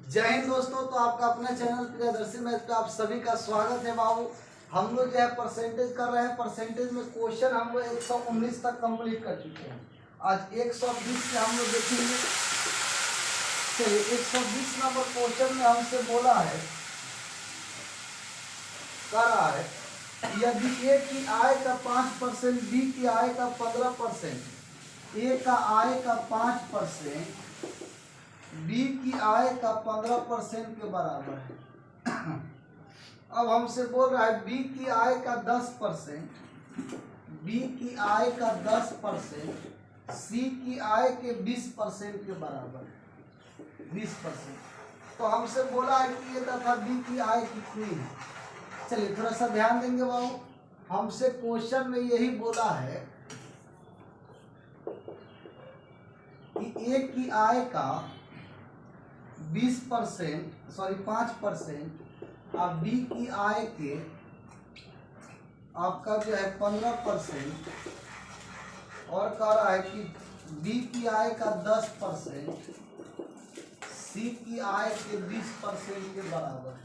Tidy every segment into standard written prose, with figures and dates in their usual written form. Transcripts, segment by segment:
जय हिंद दोस्तों। तो आपका अपना चैनल प्रियदर्शी मैथ पे आप सभी का स्वागत है। बाबू हम लोग जो है परसेंटेज कर रहे हैं। परसेंटेज में क्वेश्चन हम लोग 119 तक कंप्लीट कर चुके हैं। आज 120 से हम लोग देखेंगे। चलिए 120 नंबर क्वेश्चन में हमसे बोला है, कर रहा है, यदि ए की आय का 5%, बी की आय का 15%, ए का आय का 5%, बी की आय का 15% के बराबर है। अब हमसे बोल रहा है बी की आय का 10%, बी की आय का 10%, सी की आय के 20% के बराबर है, 20%। तो हमसे बोला है कि ये तथा बी की आय कितनी है। चलिए थोड़ा सा ध्यान देंगे बाबू। हमसे क्वेश्चन में यही बोला है कि ए की आय का 5% और बी की आय के आपका जो है 15%, और कह रहा है कि बी की आय का 10%, सी की आय के 20% के बराबर है।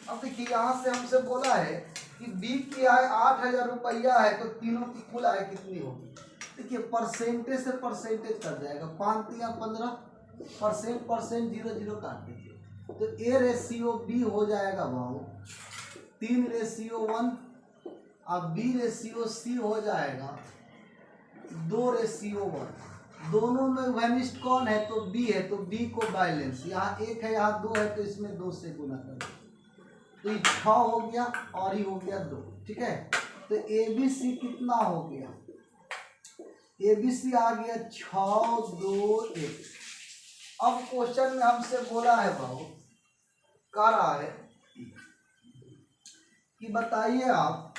अब देखिए यहाँ से हमसे बोला है कि बी की आय 8,000 रुपया है, तो तीनों की कुल आय कितनी होगी। देखिए परसेंटेज से परसेंटेज कर जाएगा, 5 या 15%, 0 काट दीजिए तो ए रेशियो बी हो जाएगा भाव 3:1 और बी रेशियो सी हो जाएगा 2:1। दोनों में वैनिस्ट कौन है, तो बी है, तो बी को बैलेंस, यहाँ 1 है यहाँ 2 है, तो इसमें 2 से गुना कर, तो ये 6 हो गया और ये हो गया 2। ठीक है, तो ए बी सी कितना हो गया, ए बी सी आ गया 6, 2, 1। अब क्वेश्चन में हमसे बोला है भाव, कह रहा है कि बताइए आप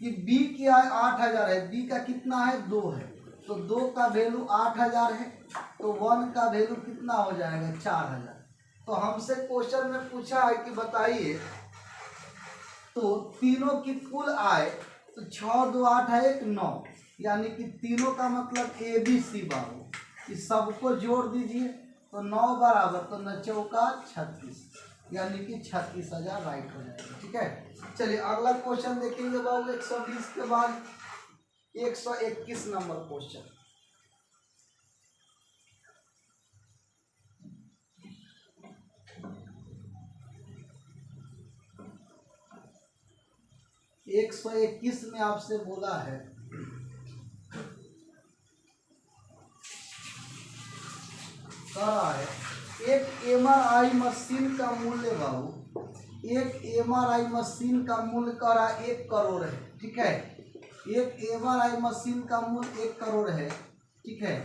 कि बी की आय 8,000 है, बी का कितना है 2 है, तो 2 का वैल्यू 8,000 है, तो 1 का वैल्यू कितना हो जाएगा 4,000। तो हमसे क्वेश्चन में पूछा है कि बताइए तो तीनों की कुल आय, तो 6, 2, 8 है 1, 9, यानी कि तीनों का मतलब ए बी सी बाबू, इस सबको जोड़ दीजिए तो 9 बराबर, तो 9 चौका 36, यानी कि 36,000 राइट हो जाएगा। ठीक है, चलिए अगला क्वेश्चन देखेंगे बाबू। 120 के बाद 121 नंबर क्वेश्चन। एक 121 में आपसे बोला है एक एमआरआई मशीन का मूल्य बाबू, एक एमआरआई मशीन का मूल्य कह रहा है 1 करोड़ है। ठीक है, एक एमआरआई मशीन का मूल्य 1 करोड़ है। ठीक है,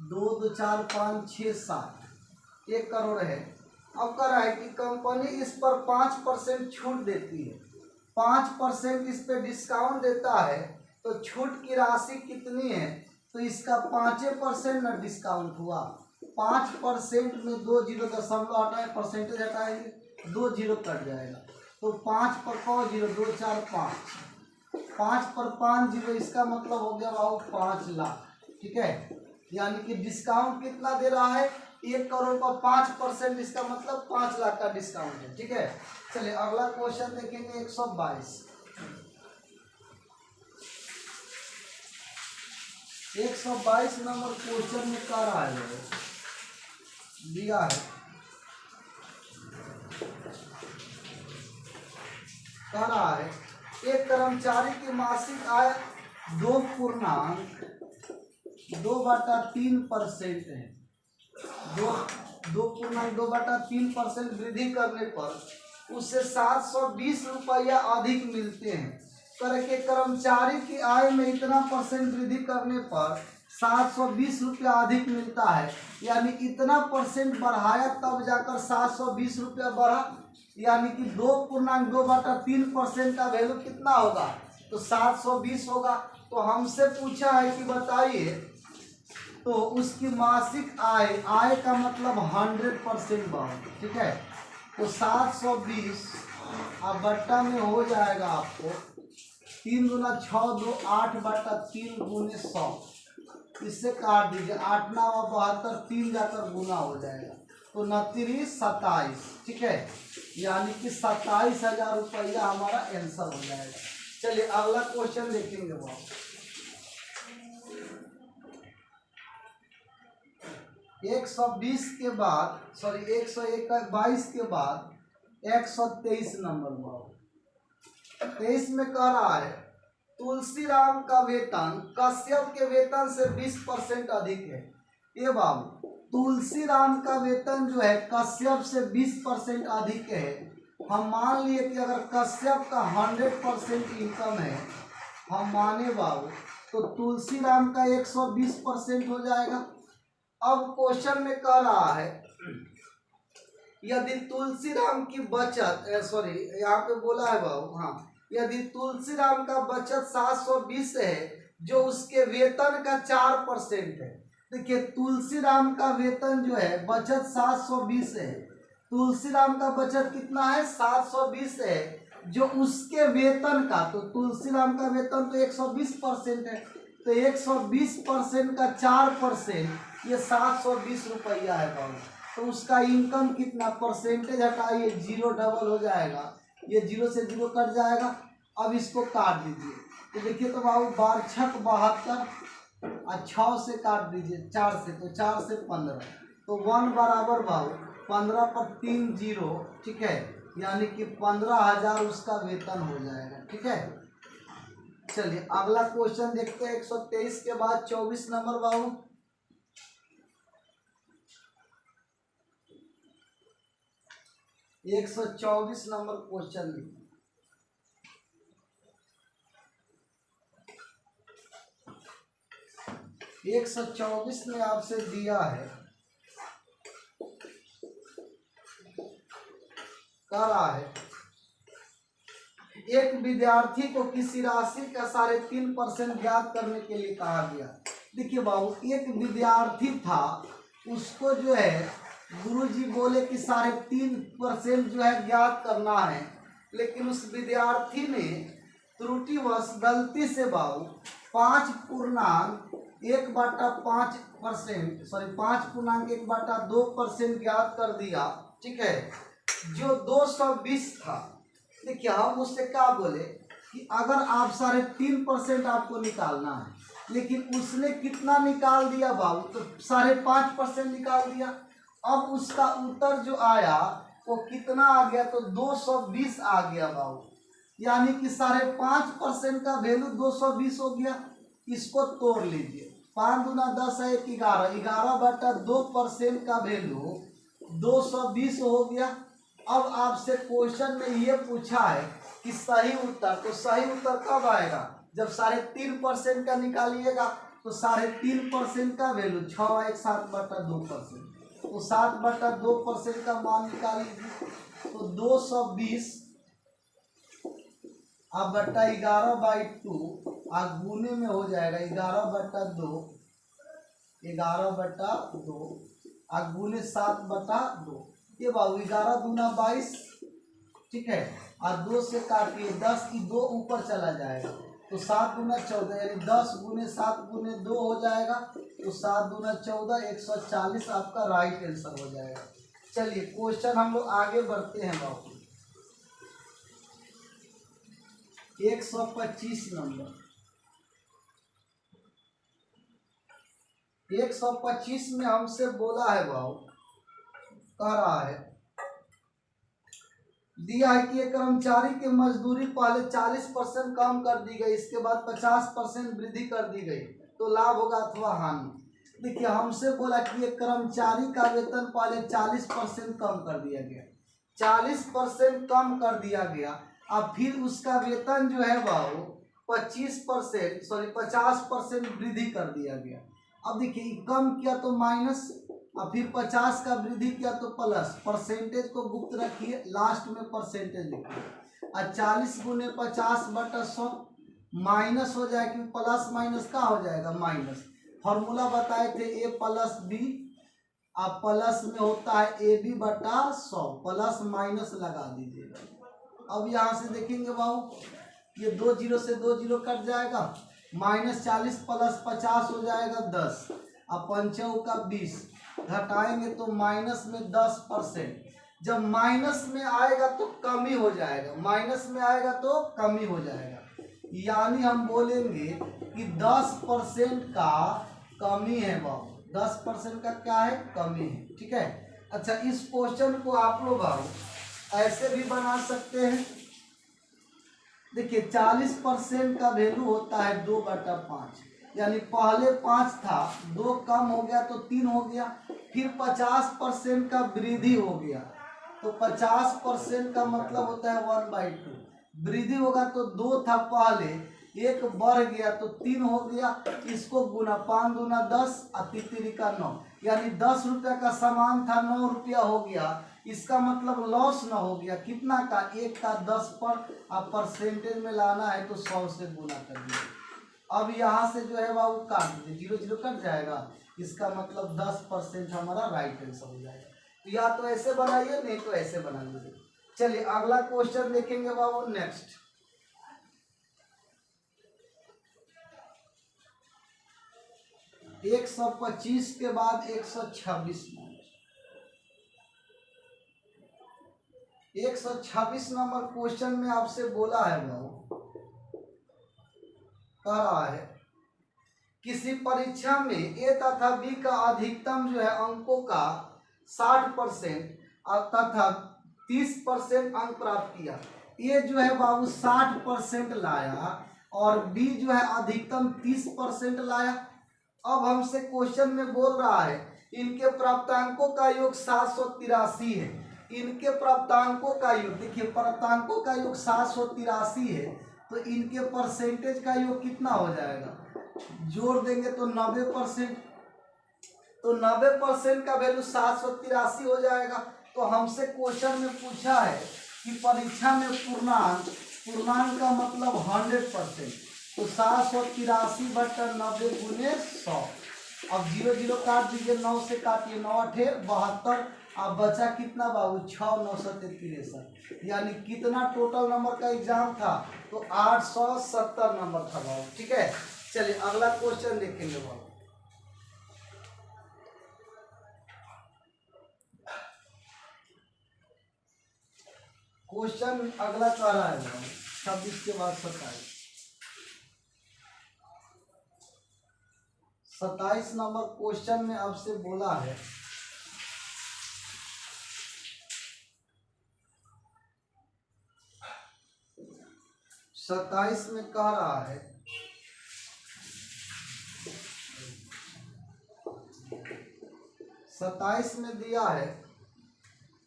2, 2, 4, 5, 6, 7, 1 करोड़ है। अब कह रहा है कि कंपनी इस पर 5% छूट देती है, 5% इस पे डिस्काउंट देता है, तो छूट की राशि कितनी है, तो इसका 5% न डिस्काउंट हुआ। 5% में 2 जीरो दशमलव हटाए, परसेंटेज हटाएंगे, 2 जीरो कट जाएगा, तो 5 पर 5 जीरो, 2, 4, 5, 5 पर 5 जीरो, इसका मतलब हो गया बाबू 5 लाख। ठीक है, यानी कि डिस्काउंट कितना दे रहा है, 1 करोड़ पर 5%, इसका मतलब 5 लाख का डिस्काउंट है। ठीक है, चलिए अगला क्वेश्चन देखेंगे। 122 नंबर क्वेश्चन में क्या रहा है, दिया है, कह रहा है एक कर्मचारी की मासिक आय 2.2/3% है। 2.2/3% वृद्धि करने पर उसे 720 रुपया अधिक मिलते हैं। करके कर्मचारी की आय में इतना % वृद्धि करने पर 720 रुपया अधिक मिलता है, यानी इतना % बढ़ाया तब जाकर 720 रुपया बढ़ा, यानी कि 2.2/3% का वैल्यू कितना होगा, तो 720 होगा। तो हमसे पूछा है कि बताइए तो उसकी मासिक आय, आय का मतलब 100% बढ़। ठीक है, तो 720 अब बट्टा में हो जाएगा आपको 3 गुना 6, 2, 8/3 गुने 100, इससे काट दीजिए, 8 9 72, 3 जाकर गुना हो जाएगा, तो 29 27, ठीक है, यानी कि 27,000 रुपया हमारा आंसर हो जाएगा। चलिए अगला क्वेश्चन देखेंगे वो। 120 के बाद, सॉरी 122 के बाद 123 नंबर भाव। 23 में कह रहा है तुलसीराम का वेतन कश्यप के वेतन से 20% अधिक है। ये बाबू तुलसीराम का वेतन जो है कश्यप से 20% अधिक है। हम मान लिए कि अगर कश्यप का 100% इनकम है, हम माने बाबू, तो तुलसीराम का 120% हो जाएगा। अब क्वेश्चन में कह रहा है यदि तुलसीराम की बचत, सॉरी यहाँ पे बोला है बाबू, हाँ, यदि तुलसीराम का बचत 720 है जो उसके वेतन का 4% है। देखिए तुलसीराम का वेतन जो है बचत 720 है, तुलसीराम का बचत कितना है 720 है जो उसके वेतन का, तो तुलसीराम का वेतन तो 120% है, तो 120% का 4% ये 720 रुपया है बाबू। तो उसका इनकम कितना, परसेंटेज हटाइए, 0 डबल हो जाएगा, ये 0 से 0 कट जाएगा। अब इसको काट दीजिए, तो देखिए तो बाबू 12 छक 72 और 6 से काट दीजिए 4 से, तो 4 से 15, तो 1 बराबर बाबू 15 पर 3 0, ठीक है, यानी कि 15,000 उसका वेतन हो जाएगा, ठीक है। चलिए अगला क्वेश्चन देखते हैं। 123 के बाद 24 नंबर बाबू। 124 नंबर क्वेश्चन। 124 में आपसे दिया है, कह रहा है एक विद्यार्थी को किसी राशि का 3.5% ज्ञात करने के लिए कहा गया। देखिए बाबू एक विद्यार्थी था, उसको जो है गुरुजी बोले कि 3.5% जो है ज्ञात करना है, लेकिन उस विद्यार्थी ने त्रुटिवश गलती से बाबू 5.1/5%, सॉरी 5.1/2% ज्ञात कर दिया, ठीक है, जो 220 था। देखिए हम उससे क्या बोले कि अगर आप 3.5% आपको निकालना है, लेकिन उसने कितना निकाल दिया बाबू, तो 5.5% निकाल दिया। अब उसका उत्तर जो आया वो कितना आ गया, तो 220 आ गया बाबू, यानी कि 5.5% का वैल्यू 220 हो गया। इसको तोड़ लीजिए, 5 दूना 10 है 11, 11/2% का वैल्यू 220 हो गया। अब आपसे क्वेश्चन में ये पूछा है कि सही उत्तर, तो सही उत्तर कब आएगा, जब 3.5% का निकालिएगा, तो 3.5% का वैल्यू 6 1 7/2%, तो 7/2% का मान निकाल लीजिए, तो 220 अब बट्टा 11/2 और गुने में हो जाएगा 11/2, 11/2 और गुने 7/2। ये बाबू 11 दूना 22, ठीक है, और 2 से काटिए 10 की 2 ऊपर चला जाएगा, तो 7 दूना 14, यानी 10 गुने 7 गुने 2 हो जाएगा, तो 7 दूना 14, 140 आपका राइट आंसर हो जाएगा। चलिए क्वेश्चन हम लोग आगे बढ़ते हैं बाबू। 125 नंबर। 125 में हमसे बोला है बाबू, कह रहा है दिया है कि एक कर्मचारी की मजदूरी पहले 40% कम कर दी गई, इसके बाद 50% वृद्धि कर दी गई, तो लाभ होगा अथवा हानि। देखिए हमसे बोला कि एक कर्मचारी का वेतन पहले 40% कम कर दिया गया, 40% कम कर दिया अब फिर उसका वेतन जो है बाबू 25%, सॉरी 50% वृद्धि कर दिया गया। अब देखिए कम किया तो माइनस, और फिर 50 का वृद्धि किया तो प्लस, परसेंटेज को गुप्त रखिए, लास्ट में परसेंटेज लिखिए, और 40 गुने 50/100 माइनस हो जाए, क्योंकि प्लस माइनस का हो जाएगा माइनस। फॉर्मूला बताए थे a + b, अब प्लस में होता है AB/100, प्लस माइनस लगा दीजिएगा। अब यहाँ से देखेंगे बाबू ये 2 0 से 2 0 कट जाएगा, -40 + 50 हो जाएगा 10, अब 5 का 20, घटाएंगे तो माइनस में 10%। जब माइनस में आएगा तो कमी हो जाएगा, माइनस में आएगा तो कमी हो जाएगा, यानी हम बोलेंगे कि 10% का कमी है बाबू, 10% का क्या है, कमी है। ठीक है। अच्छा, इस क्वेश्चन को आप लोग ऐसे भी बना सकते हैं। देखिए 40% का वैल्यू होता है 2/5, यानी पहले 5 था, 2 कम हो गया तो 3 हो गया, फिर 50% का वृद्धि हो गया, तो 50% का मतलब होता है 1/2। वृद्धि होगा तो 2 था पहले, 1 बढ़ गया तो 3 हो गया, इसको गुना 5 दूना 10 और 3 का 9, यानी 10 रुपया का सामान था 9 रुपया हो गया। इसका मतलब लॉस ना हो गया, कितना का, 1 का 10 पर, अब परसेंटेज में लाना है तो 100 से गुना कर दीजिए। अब यहाँ से जो है बाबू काट दीजिए, 0 0 कट जाएगा, इसका मतलब 10% हमारा राइट आंसर हो जाएगा। तो या तो ऐसे बनाइए, नहीं तो ऐसे बना लीजिए। चलिए अगला क्वेश्चन देखेंगे बाबू। नेक्स्ट 125 के बाद 126 126 नंबर क्वेश्चन में आपसे बोला है बाबू, कह रहा है किसी परीक्षा में ए तथा बी का अधिकतम जो है अंकों का 60% तथा 30% अंक प्राप्त किया। ये जो है बाबू 60% लाया और बी जो है अधिकतम 30% लाया। अब हमसे क्वेश्चन में बोल रहा है इनके प्राप्तांकों का योग 783 है। इनके प्राप्तांकों का योग, देखिए प्राप्तांकों का योग 783 है, तो इनके परसेंटेज का योग कितना हो जाएगा, जोड़ देंगे तो 90%, तो 90% का वैल्यू 783 हो जाएगा। तो हमसे क्वेश्चन में पूछा है कि परीक्षा में पूर्णांक का मतलब 100%, तो 783/90 गुने 100। अब 0 0 काट दीजिए, 9 से काटिए, 9 8 72, अब बचा कितना बाबू, 6 9 7 63, यानी कितना टोटल नंबर का एग्जाम था, तो 870 नंबर था बाबू। ठीक है। चलिए अगला क्वेश्चन देखेंगे बाबू। क्वेश्चन अगला कह रहा है बाबू 26 के बाद 27 नंबर क्वेश्चन में आपसे बोला है सत्ताईस में कह रहा है 27 में दिया है,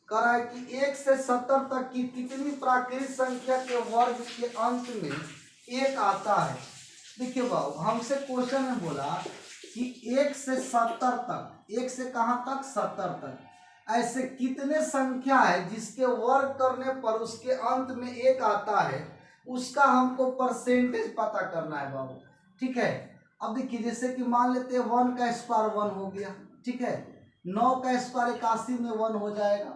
कह रहा है कि 1 से 70 तक की कितनी प्राकृतिक संख्या के वर्ग के अंत में 1 आता है। देखिए बाबू हमसे क्वेश्चन में बोला कि 1 से 70 तक, 1 से कहाँ तक, 70 तक, ऐसे कितने संख्या है जिसके वर्ग करने पर उसके अंत में 1 आता है, उसका हमको परसेंटेज पता करना है बाबू। ठीक है। अब देखिए जैसे कि मान लेते हैं 1 का स्क्वायर 1 हो गया, ठीक है, 9 का स्क्वायर 81 में 1 हो जाएगा,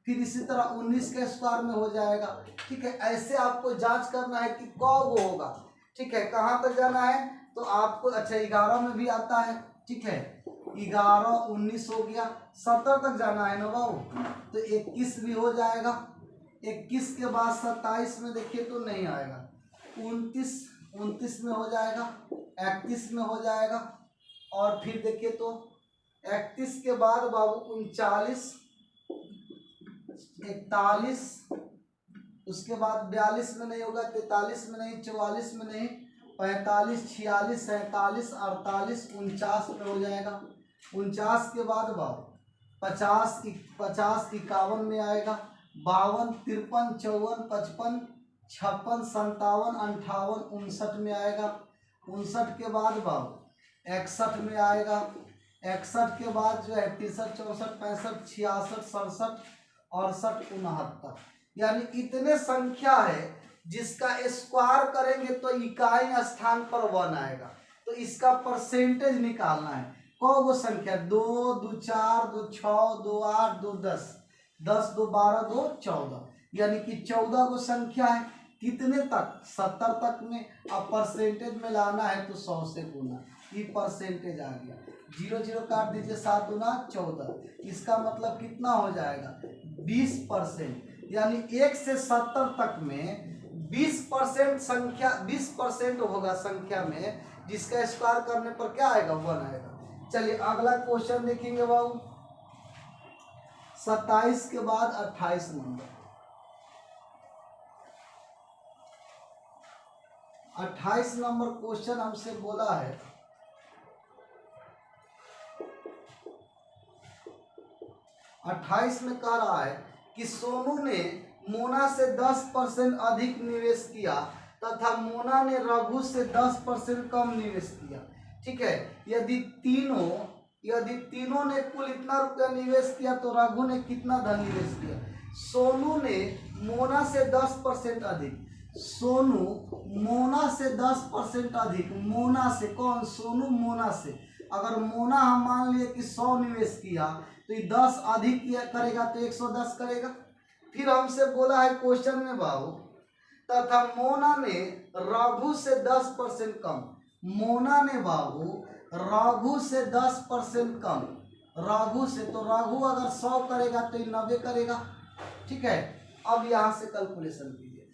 फिर इसी तरह 19 के स्क्वायर में हो जाएगा। ठीक है। ऐसे आपको जांच करना है कि कब होगा। ठीक है। कहाँ तक जाना है, तो आपको अच्छा 11 में भी आता है। ठीक है, 11 19 हो गया, 70 तक जाना है ना बाबू, तो 21 भी हो जाएगा। 21 के बाद 27 में देखिए तो नहीं आएगा, 29 में हो जाएगा, 31 में हो जाएगा, और फिर देखिए तो 31 के बाद बाबू 39, 41, उसके बाद 42 में नहीं होगा, 43 में नहीं, 44 में नहीं, 45, 46, 47, 48, 49 में हो जाएगा। 49 के बाद बाबू 50, 51 में आएगा, 52, 53, 54, 55, 56, 57, 58, 59 में आएगा। 59 के बाद बाबू 61 में आएगा। 61 के बाद जो है 63, 64, 65, 66, 67, 68, 69, यानी इतने संख्या है जिसका स्क्वायर करेंगे तो इकाई स्थान पर 1 आएगा। तो इसका परसेंटेज निकालना है। कौन संख्या, 2, 2, 4, 2, 6, 2, 8, 2, 10, 10, 2, 12, 2, 14, यानी कि 14 को संख्या है। कितने तक, 70 तक में। अब परसेंटेज में लाना है तो 100 से गुना, ही परसेंटेज आ गया। 0 0 काट दीजिए, 7 दूना 14। इसका मतलब कितना हो जाएगा 20%। यानी 1 से 70 तक में 20% संख्या 20% होगा संख्या में, जिसका स्क्वायर करने पर क्या आएगा 1 आएगा। चलिए अगला क्वेश्चन देखेंगे बाबू 27 के बाद 28 नंबर। 28 नंबर क्वेश्चन हमसे बोला है 28 में कह रहा है कि सोनू ने मोना से 10% अधिक निवेश किया तथा मोना ने रघु से 10% कम निवेश किया। ठीक है, यदि तीनों ने कुल इतना रुपया निवेश किया तो रघु ने कितना धन निवेश किया। सोनू ने मोना से 10% अधिक, सोनू मोना से 10% अधिक, मोना से कौन, सोनू मोना से। अगर मोना हम मान लिए कि 100 निवेश किया तो ये 10 अधिक करेगा तो 110 करेगा। फिर हमसे बोला है क्वेश्चन में बाबू तथा मोना ने रघु से 10% कम, मोना ने बाबू रघु से 10% कम, रघु से, तो रघु अगर 100 करेगा तो 90 करेगा। ठीक है, अब यहाँ से कैलकुलेशन कीजिए,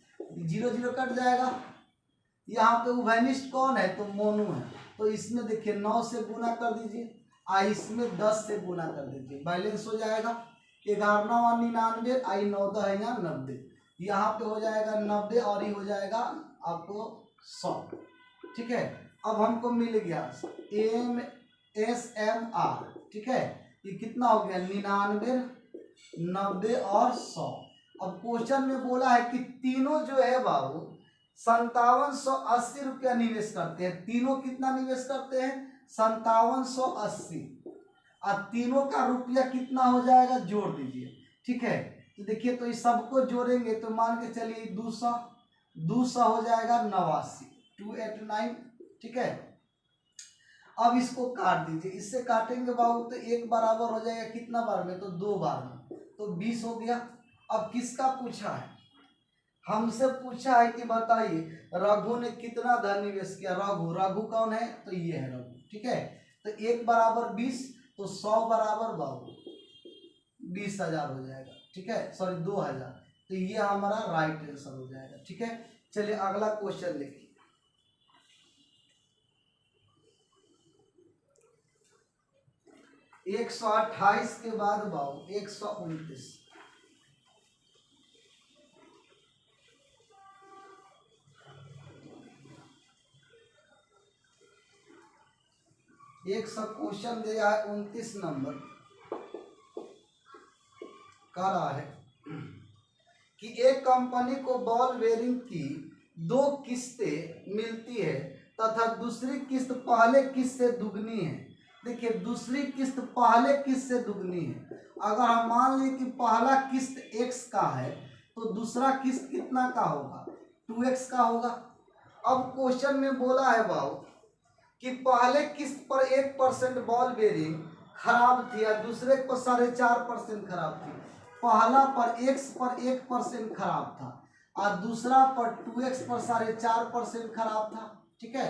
0 0 कट जाएगा। यहाँ पे उभयनिष्ठ कौन है तो मोनू है, तो इसमें देखिए 9 से गुना कर दीजिए, इसमें 10 से गुना कर दीजिए, बैलेंस हो जाएगा 11 9 99, 9 10 है यहाँ 90, यहाँ पे हो जाएगा 90 और ये हो जाएगा आपको 100। ठीक है, अब हमको मिल गया MSMR। ठीक है, ये कितना हो गया 99 90 और 100। अब क्वेश्चन में बोला है कि तीनों जो है बाबू 5780 रुपया निवेश करते हैं। तीनों कितना निवेश करते हैं 5780, और तीनों का रुपया कितना हो जाएगा जोड़ दीजिए। ठीक है, तो देखिए तो इस सबको जोड़ेंगे तो मान के चलिए 200 हो जाएगा 89, 289। ठीक है, अब इसको काट दीजिए, इससे काटेंगे बाबू तो एक बराबर हो जाएगा कितना बार में तो 2 बार में, तो 20 हो गया। अब किसका पूछा है, हमसे पूछा है कि बताइए रघु ने कितना धन निवेश किया। रघु कौन है तो ये है रघु। ठीक है, तो 1 बराबर 20, तो 100 बराबर बाबू 20,000 हो जाएगा। ठीक है, सॉरी 2000, तो ये हमारा राइट आंसर हो जाएगा। ठीक है, चलिए अगला क्वेश्चन देखिए 128 के बाद बाबू 129। एक सब क्वेश्चन दिया है 29 नंबर, कह रहा है कि एक कंपनी को बॉल बेयरिंग की 2 किस्तें मिलती है तथा दूसरी किस्त पहले किस्त से दुगनी है। देखिए दूसरी किस्त पहले किस्त से दुगनी है। अगर हम मान लें कि पहला किस्त x का है तो दूसरा किस्त कितना का होगा 2x का होगा। अब क्वेश्चन में बोला है बाबू कि पहले किस्त पर 1% बॉल बेयरिंग खराब थी और दूसरे पर 4.5% खराब थी। पहला पर x पर 1% खराब था और दूसरा पर 2x पर 4.5% खराब था। ठीक है,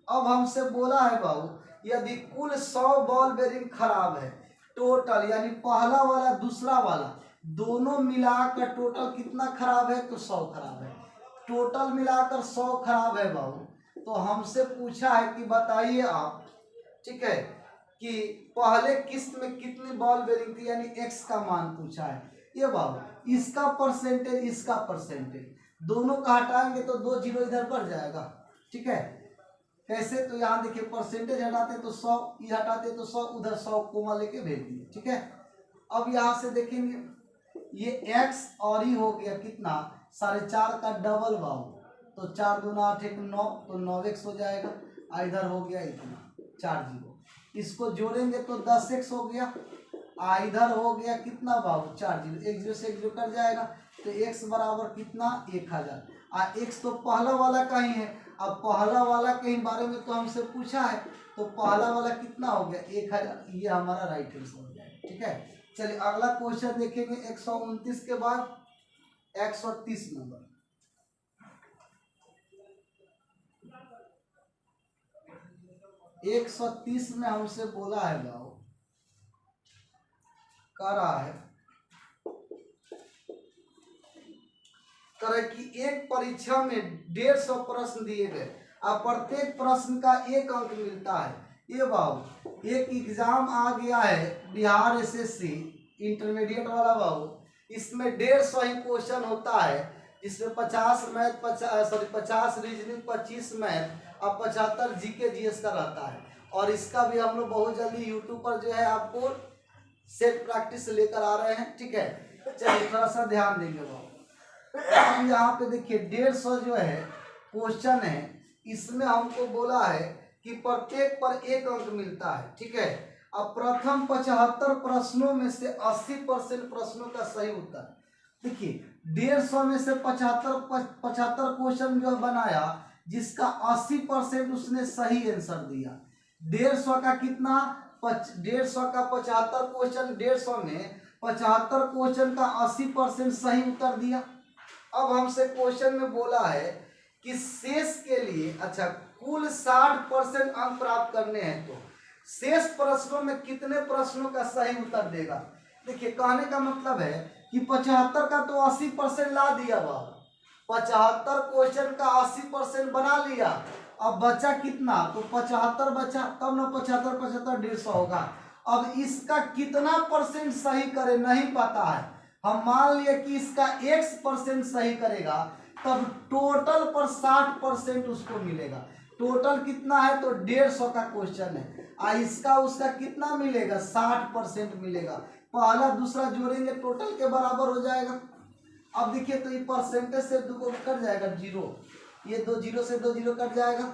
अब हमसे बोला है बाबू यदि कुल 100 बॉल बेयरिंग खराब है टोटल, यानी पहला वाला दूसरा वाला दोनों मिलाकर टोटल कितना खराब है तो 100 खराब है। टोटल मिलाकर 100 खराब है बाबू, तो हमसे पूछा है कि बताइए आप। ठीक है, कि पहले किस्त में कितनी बॉल बेयरिंग थी, यानी x का मान पूछा है। ये बाबू इसका परसेंटेज इसका परसेंटेज दोनों का हटाएंगे तो 2 0 इधर बढ़ जाएगा। ठीक है, कैसे, तो यहाँ देखिए परसेंटेज हटाते तो 100, ये हटाते तो 100, उधर 100 कोमा लेके भेज दिए। ठीक है, अब यहाँ से देखेंगे ये x और ही हो गया कितना 4.5 का डबल बाबू, तो 4 दूना 8 1 9, तो 9x हो जाएगा। इधर हो गया इतना 4 0, इसको जोड़ेंगे तो 10x हो गया। इधर हो गया कितना बाबू 4 0, 1 0 से 1 0 कट जाएगा, तो x बराबर कितना 1000। x तो पहला वाला का ही है, अब पहला वाला के बारे में तो हमसे पूछा है, तो पहला वाला कितना हो गया 1000, ये हमारा राइट आंसर हो जाएगा। ठीक है, चलिए अगला क्वेश्चन देखेंगे 129 के बाद 130 नंबर। 130 में हमसे बोला है भाव, कह रहा है कि एक परीक्षा में 150 प्रश्न दिए गए और प्रत्येक प्रश्न का 1 अंक मिलता है। ये भाव एक एग्जाम आ गया है बिहार एसएससी इंटरमीडिएट वाला भाव, इसमें 150 ही क्वेश्चन होता है, जिसमें 50 मैथ 50 रीजनिंग, 25 मैथ और 75 जीके जीएस का रहता है। और इसका भी हम लोग बहुत जल्दी यूट्यूब पर जो है आपको सेट प्रैक्टिस लेकर आ रहे हैं। ठीक है, चलिए थोड़ा सा ध्यान देंगे भाव। अब यहाँ पे देखिए 150 जो है क्वेश्चन है, इसमें हमको बोला है कि प्रत्येक पर 1 अंक मिलता है। ठीक है, अब प्रथम 75 प्रश्नों में से 80% प्रश्नों का सही उत्तर, देखिए 150 में से 75 क्वेश्चन जो बनाया, जिसका 80% उसने सही आंसर दिया। 150 का कितना 150 का 75 क्वेश्चन, 150 में 75 क्वेश्चन का 80% सही उत्तर दिया। अब हमसे क्वेश्चन में बोला है कि शेष के लिए, अच्छा कुल 60% अंक प्राप्त करने हैं, तो शेष प्रश्नों में कितने प्रश्नों का सही उत्तर देगा। देखिए कहने का मतलब है कि 75 का तो 80% ला दिया, बाबा 75 क्वेश्चन का 80% बना लिया, अब बचा कितना, तो 75 बचा, तब ना 75 150 होगा। अब इसका कितना परसेंट सही करे नहीं पता है, हम मान लिए कि इसका x% सही करेगा, तब टोटल पर 60% उसको मिलेगा। टोटल कितना है, तो 150 का क्वेश्चन है, इसका उसका कितना मिलेगा 60% मिलेगा। पहला दूसरा जोड़ेंगे टोटल के बराबर हो जाएगा। अब देखिए तो ये परसेंटेज से 2 को कट जाएगा 0, ये 2 0 से 2 0 कट जाएगा,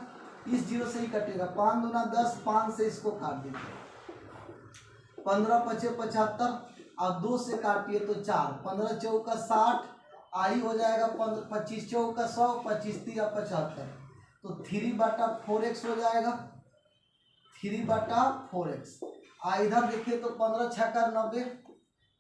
इस 0 से ही कटेगा, 5 दूना 10, 5 से इसको काट दीजिए, 15 5 75 और 2 से काटिए तो 4, 15 चौका 60, आई हो जाएगा 25 चौका 100, 25 3 75, तो 3/4x हो जाएगा, 3/4x। इधर देखिए तो 15 छक्का 90,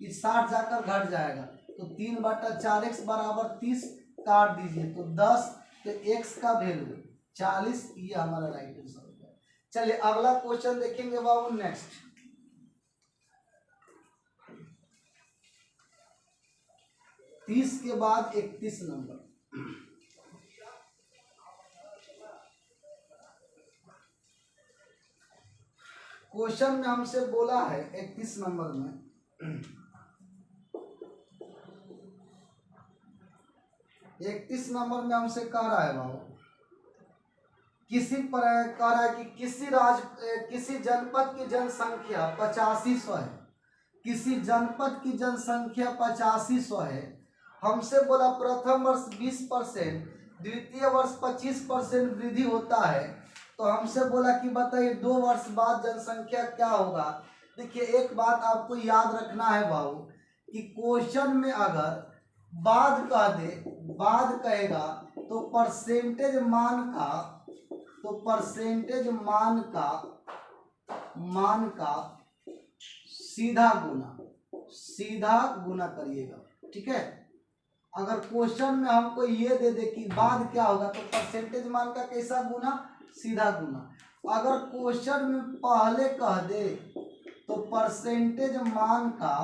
इस 60 जाकर घट जाएगा, तो 3/4x बराबर 30, काट दीजिए तो 10, तो x का वैल्यू 40, ये हमारा राइट आंसर हो गया। चलिए अगला क्वेश्चन देखेंगे बाबू, नेक्स्ट 30 के बाद 31 नंबर। क्वेश्चन में हमसे बोला है 31 नंबर में, 31 नंबर में हमसे कह रहा है बाबू, कह रहा है कि किसी जनपद की जनसंख्या 8500 है, किसी जनपद की जनसंख्या 8500 है। हमसे बोला प्रथम वर्ष 20%, द्वितीय वर्ष 25% वृद्धि होता है, तो हमसे बोला कि बताइए 2 वर्ष बाद जनसंख्या क्या होगा। देखिए एक बात आपको याद रखना है बाबू, कि क्वेश्चन में अगर बाद कह दे, बाद कहेगा तो परसेंटेज मान का सीधा गुना करिएगा। ठीक है, अगर क्वेश्चन में हमको ये दे दे कि बाद क्या होगा, तो परसेंटेज मान का कैसा गुना, सीधा गुना। अगर क्वेश्चन में पहले कह दे तो परसेंटेज मान का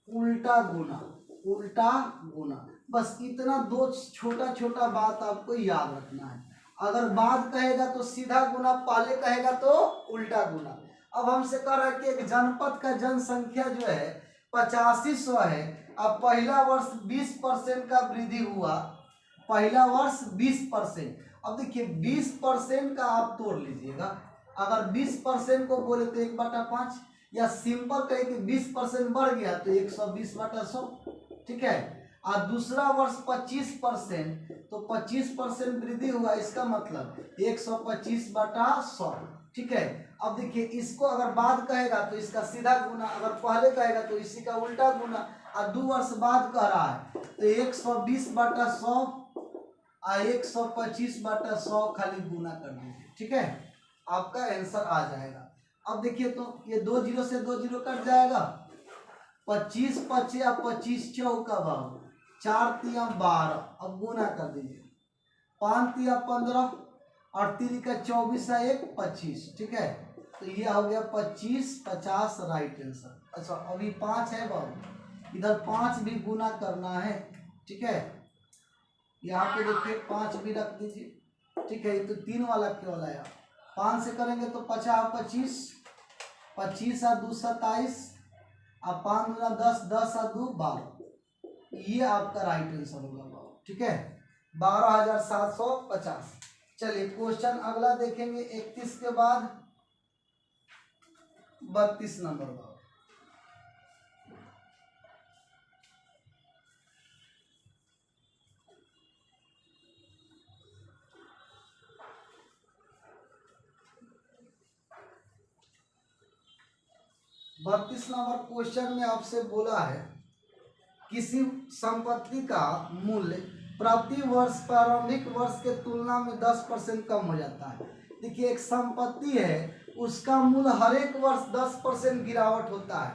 उल्टा गुना। बस इतना 2 छोटा छोटा बात आपको याद रखना है। अगर बाद कहेगा तो सीधा गुना, पहले कहेगा तो उल्टा गुना। अब हमसे कह रहा है कि एक जनपद का जनसंख्या जो है 8500 है, अब पहला वर्ष 20% का वृद्धि हुआ, पहला वर्ष 20%। अब देखिए 20% का आप तोड़ लीजिएगा, अगर 20% को बोले तो 1/5, या सिंपल कहे कि 20% बढ़ गया तो 120/100। ठीक है, और दूसरा वर्ष 25%, तो 25% वृद्धि हुआ, इसका मतलब 125/100। ठीक है, अब देखिए इसको अगर बाद कहेगा तो इसका सीधा गुना, अगर पहले कहेगा तो इसी का उल्टा गुना, और 2 वर्ष बाद कह रहा है तो 120/100 और 125/100 खाली गुना कर दीजिए। ठीक है, आपका आंसर आ जाएगा। अब देखिए तो ये 2 0 से 2 0 कट जाएगा, 25 5 या 25 चौका बाबू, 4 तिया 12, अब गुना कर दीजिए, 5 तिया 15 और 3 का 24 है 1 25, ठीक है। तो ये हो गया 25 50 राइट आंसर। अच्छा अभी 5 है बाबू, इधर 5 भी गुना करना है, ठीक है। यहाँ पे देखिए 5 भी रख दीजिए, ठीक है। ये तो 3 वाला केवल आया, 5 से करेंगे तो 50 25, 25 और 2 27 और 5 दूना 10, 10 और 2 12। ये आपका राइट आंसर होगा बाबू, ठीक है, 12,750। चलिए क्वेश्चन अगला देखेंगे 31 के बाद 32 नंबर बाबू। 32 नंबर क्वेश्चन में आपसे बोला है किसी संपत्ति का मूल्य प्रति वर्ष प्रारंभिक वर्ष के तुलना में 10% कम हो जाता है। देखिए एक संपत्ति है, उसका मूल्य हर एक वर्ष 10% गिरावट होता है।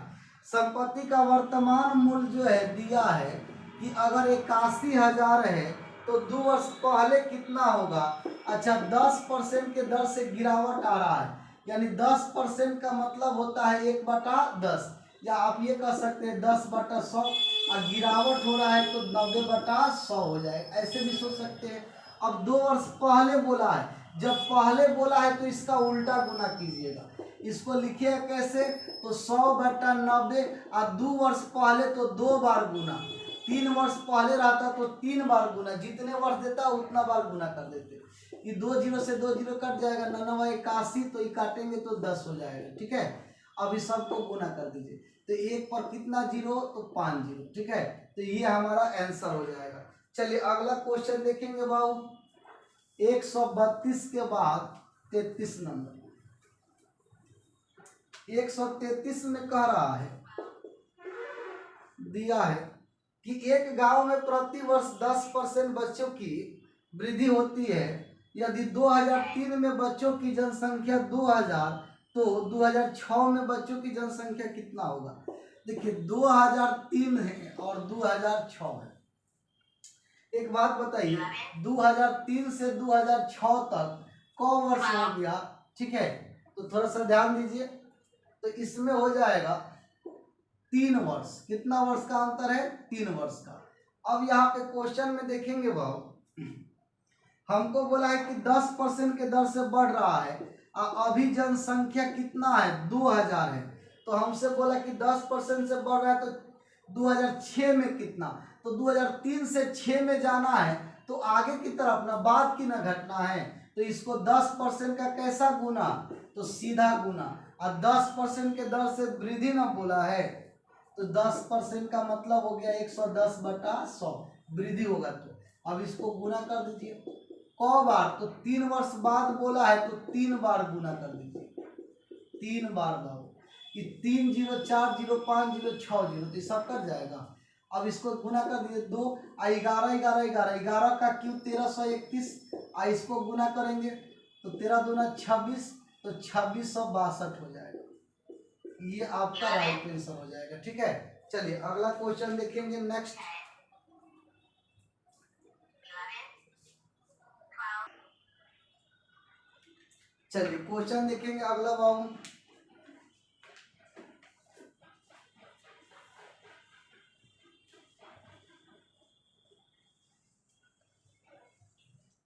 संपत्ति का वर्तमान मूल्य जो है दिया है कि अगर 81,000 है तो 2 वर्ष पहले कितना होगा। अच्छा 10% के दर से गिरावट आ रहा है, यानी 10% का मतलब होता है 1/10, या आप ये कह सकते हैं 10/100, और गिरावट हो रहा है तो 90/100 हो जाएगा, ऐसे भी सोच सकते हैं। अब 2 वर्ष पहले बोला है, जब पहले बोला है तो इसका उल्टा गुना कीजिएगा। इसको लिखिएगा कैसे, तो 100/90, और 2 वर्ष पहले तो 2 बार गुना, 3 वर्ष पहले रहता तो 3 बार गुना, जितने वर्ष देता उतना बार गुना कर देते। ये 2 जीरो से 2 जीरो कट जाएगा, 99 81, तो ये काटेंगे तो 10 हो जाएगा, ठीक है। अब इस सबको गुना कर दीजिए, तो 1 पर कितना जीरो, तो 5 जीरो, ठीक है। तो ये हमारा आंसर हो जाएगा। चलिए अगला क्वेश्चन देखेंगे बाबू 132 के बाद 33 नंबर। 133 में कह रहा है, दिया है कि एक गांव में प्रति वर्ष 10% बच्चों की वृद्धि होती है। यदि 2003 में बच्चों की जनसंख्या 2000, तो 2006 में बच्चों की जनसंख्या कितना होगा। देखिए 2003 है और 2006 है। एक बात बताइए, 2003 से 2006 तक कौन वर्ष हो गया, ठीक है। तो थोड़ा सा ध्यान दीजिए, तो इसमें हो जाएगा 3 वर्ष। कितना वर्ष का अंतर है, 3 वर्ष का। अब यहाँ पे क्वेश्चन में देखेंगे भाव, हमको बोला है कि 10% के दर से बढ़ रहा है, अभी जनसंख्या कितना है 2000 है, तो हमसे बोला कि 10% से बढ़ रहा है तो 2006 में कितना, तो 2003 से 6 में जाना है, तो आगे की तरफ ना बाद की ना घटना है, तो इसको 10% का कैसा गुना, तो सीधा गुना, और 10% के दर से वृद्धि ना बोला है, तो 10% का मतलब हो गया 110/100 वृद्धि होगा। तो अब इसको गुना कर दीजिए, कौ बार, तो 3 वर्ष बाद बोला है तो 3 बार गुना कर दीजिए, 3 बार बाबू। कि 3 0 4 0 5 0 6 0, तो सब कट जाएगा। अब इसको गुना कर दीजिए 2 11 11 11 11 का क्यों 1331, इसको गुना करेंगे तो 13 दूना 26, तो 2662 हो जाएगा। ये आपका राइट आंसर हो जाएगा, ठीक है। चलिए अगला क्वेश्चन देखेंगे नेक्स्ट। चलिए क्वेश्चन देखेंगे अगला बाबू,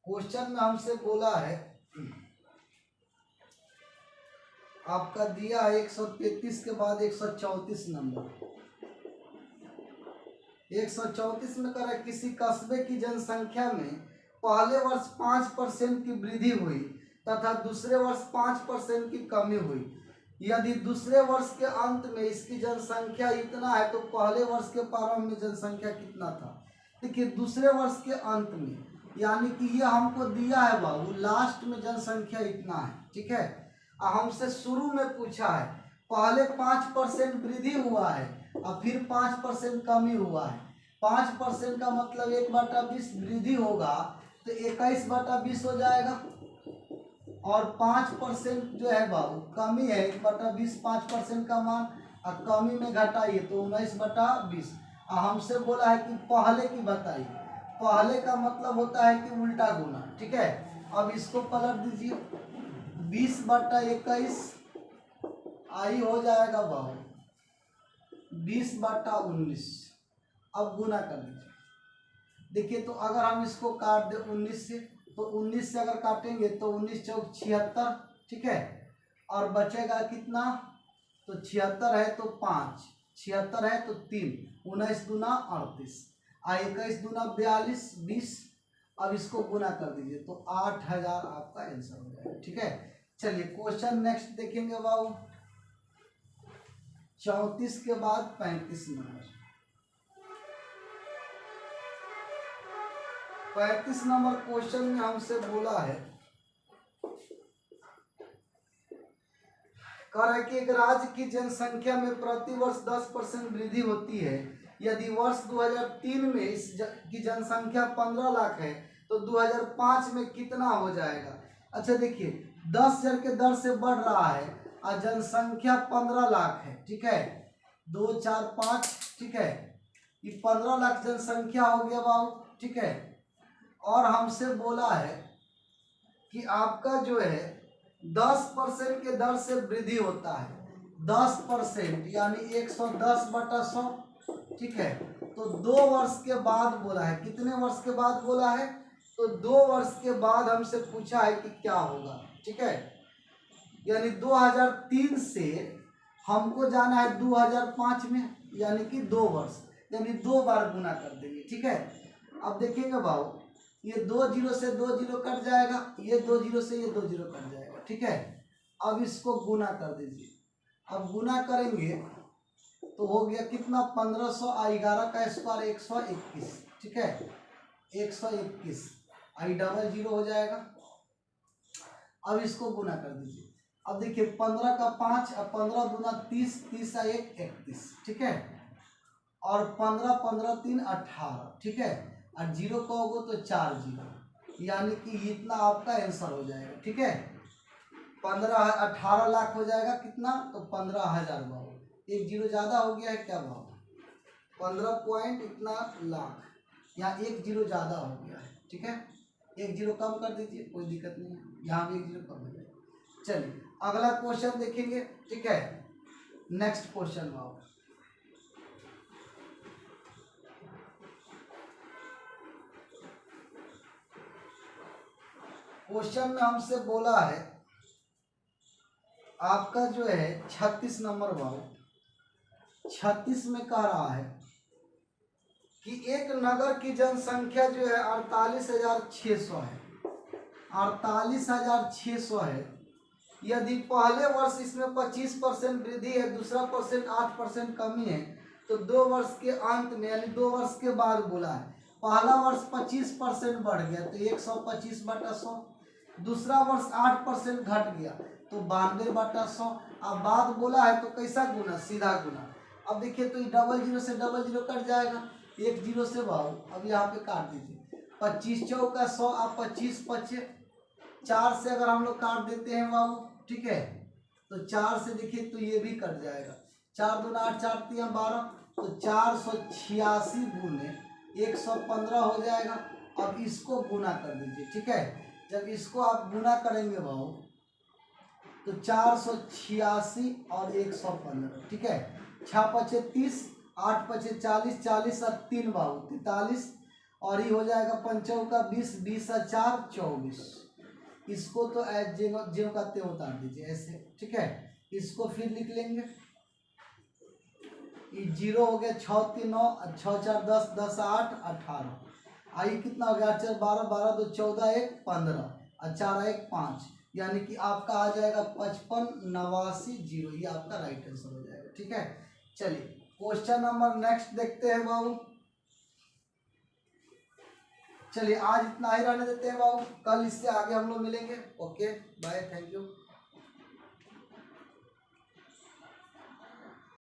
क्वेश्चन में हमसे बोला है, आपका दिया है 133 के बाद 134 नंबर। 134 में कह रहा है किसी कस्बे की जनसंख्या में पहले वर्ष 5% की वृद्धि हुई तथा दूसरे वर्ष 5% की कमी हुई। यदि दूसरे वर्ष के अंत में इसकी जनसंख्या इतना है तो पहले वर्ष के प्रारंभ में जनसंख्या कितना था। देखिए दूसरे वर्ष के अंत में, यानी कि ये हमको दिया है बाबू लास्ट में जनसंख्या इतना है, ठीक है। हमसे शुरू में पूछा है पहले 5% वृद्धि हुआ है और फिर 5% कमी हुआ है। 5% का मतलब 1/20 वृद्धि होगा तो 21/20 हो जाएगा, और 5% जो है बाबू कमी है 1/20, 5% का मान, और कमी में घटाइए तो 19/20, हमसे बोला है कि पहले की बताइए। पहले का मतलब होता है कि उल्टा गुना, ठीक है। अब इसको पलट दीजिए, 20/21 आई हो जाएगा बाबू 20/19। अब गुना कर दीजिए। देखिए तो अगर हम इसको काट दें 19 से, तो 19 से अगर काटेंगे तो 19 चौक 76, ठीक है। और बचेगा कितना, तो 76 है तो 5, 76 है तो 3, 19 दूना 38, 21 दूना 42, 20। अब इसको गुना कर दीजिए तो 8000 आपका आंसर हो जाएगा, ठीक है। चलिए क्वेश्चन नेक्स्ट देखेंगे बाबू, 34 के बाद 35 नंबर। 35 नंबर क्वेश्चन में हमसे बोला है, कह रहा है कि एक राज्य की जनसंख्या में प्रतिवर्ष 10% वृद्धि होती है। यदि वर्ष 2003 में इस की जनसंख्या 15 लाख है तो 2005 में कितना हो जाएगा। अच्छा देखिए 10,000 के दर से बढ़ रहा है और जनसंख्या 15 लाख है, ठीक है। 2 4 5, ठीक है। ये 15 लाख जनसंख्या हो गया बाबू, ठीक है। और हमसे बोला है कि आपका जो है 10% के दर से वृद्धि होता है। 10% यानी 110/100, ठीक है। तो 2 वर्ष के बाद बोला है, कितने वर्ष के बाद बोला है, तो 2 वर्ष के बाद हमसे पूछा है कि क्या होगा, ठीक है। यानी 2003 से हमको जाना है 2005 में, यानी कि 2 वर्ष, यानी 2 बार गुना कर देंगे, ठीक है। अब देखेंगे बाबू, ये 2 जीरो से 2 जीरो कट जाएगा, ये 2 जीरो से ये 2 जीरो कट जाएगा, ठीक है। अब इसको गुना कर दीजिए। अब गुना करेंगे तो हो गया कितना, 1500 और 11 का स्क्वायर 121, ठीक है। 121 आई डबल जीरो हो जाएगा। अब इसको गुना कर दीजिए। अब देखिए 15 का 5 और 15 दूना 30, 30 का 1 31, ठीक है। और 15 15 3 18, ठीक है। और जीरो कहोगे तो 4 जीरो, यानी कि इतना आपका आंसर हो जाएगा, ठीक है। 18 लाख हो जाएगा कितना, तो 15,000 बाबू। एक जीरो ज़्यादा हो गया है क्या बाबू, 15 पॉइंट इतना लाख, यहाँ एक जीरो ज़्यादा हो गया है, ठीक है। एक जीरो कम कर दीजिए, कोई दिक्कत नहीं है, यहाँ भी एक जीरो कम हो जाएगा। चलिए अगला क्वेश्चन देखेंगे, ठीक है। नेक्स्ट क्वेश्चन बाबू, क्वेश्चन में हमसे बोला है आपका जो है 36 नंबर बाबू, 36 में कह रहा है कि एक नगर की जनसंख्या जो है 48,600 है, 48,600 है। यदि पहले वर्ष इसमें 25% वृद्धि है, दूसरा परसेंट 8% कमी है, तो 2 वर्ष के अंत में यानी 2 वर्ष के बाद बोला है। पहला वर्ष 25% बढ़ गया तो 125/100, दूसरा वर्ष 8% घट गया तो 92/100। अब बाद बोला है तो कैसा गुना, सीधा गुना। अब देखिए तो डबल जीरो से डबल जीरो कट जाएगा, एक जीरो से बाबू। अब यहाँ पे काट दीजिए, 25 चौका 100, अब 25 25, 4 से अगर हम लोग काट देते हैं बाबू, ठीक है। तो 4 से देखिए तो ये भी कट जाएगा, 4 दूना 8, 4 3 12, तो 486 गुने 115 हो जाएगा। अब इसको गुना कर दीजिए, ठीक है। जब इसको आप गुना करेंगे बाबू तो 486 और 115, ठीक है। 6 पचे 30, 8 पचे 40, 40 और 3 बाबू 43, और ये हो जाएगा 5 का 20, 20 और 4 24। इसको तो ज्यों का त्यों उतार दीजिए ऐसे, ठीक है। इसको फिर लिख लेंगे, ये जीरो हो गया, 6 3 9, 6 4 10, 10 8 18, आई कितना हो गया, 4 12, 12 2 14, 1 15 और 4 1 5, यानी कि आपका आ जाएगा 55 89 0। ये आपका राइट आंसर हो जाएगा, ठीक है। चलिए क्वेश्चन नंबर नेक्स्ट देखते हैं बाबू। चलिए आज इतना ही रहने देते हैं बाबू, कल इससे आगे हम लोग मिलेंगे। Okay bye, thank you.